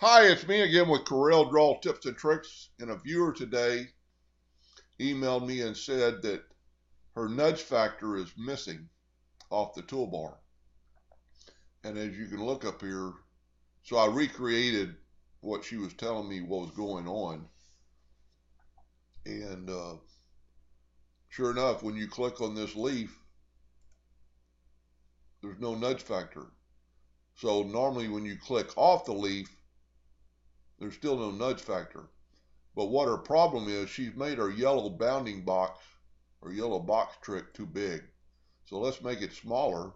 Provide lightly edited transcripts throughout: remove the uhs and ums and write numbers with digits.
Hi, it's me again with Corel Draw Tips and Tricks, and a viewer today emailed me and said that her nudge factor is missing off the toolbar. And as you can look up here, so I recreated what she was telling me what was going on. And sure enough, when you click on this leaf, there's no nudge factor. So normally when you click off the leaf, there's still no nudge factor. But what her problem is, she's made her yellow bounding box or yellow box trick too big. So let's make it smaller,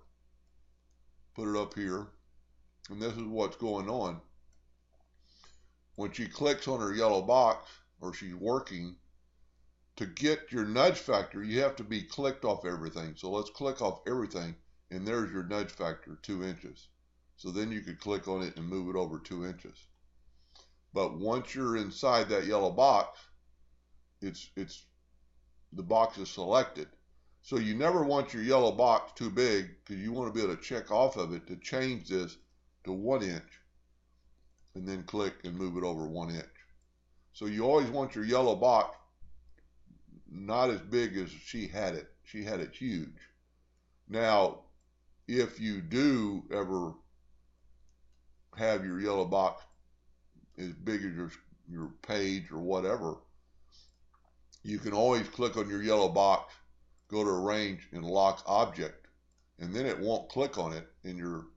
put it up here, and this is what's going on. When she clicks on her yellow box, or she's working, to get your nudge factor, you have to be clicked off everything. So let's click off everything, and there's your nudge factor, 2 inches. So then you could click on it and move it over 2 inches. But once you're inside that yellow box, the box is selected. So you never want your yellow box too big, because you want to be able to check off of it to change this to 1 inch and then click and move it over 1 inch. So you always want your yellow box not as big as she had it. She had it huge. Now, if you do ever have your yellow box as big as your page or whatever, you can always click on your yellow box, go to arrange and lock object, and then it won't click on it in your,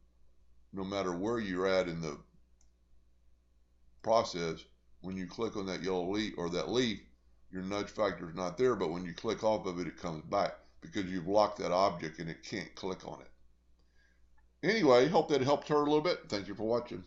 no matter where you're at in the process. When you click on that yellow leaf or that leaf, your nudge factor is not there, but when you click off of it, it comes back because you've locked that object and it can't click on it. Anyway, hope that helped her a little bit. Thank you for watching.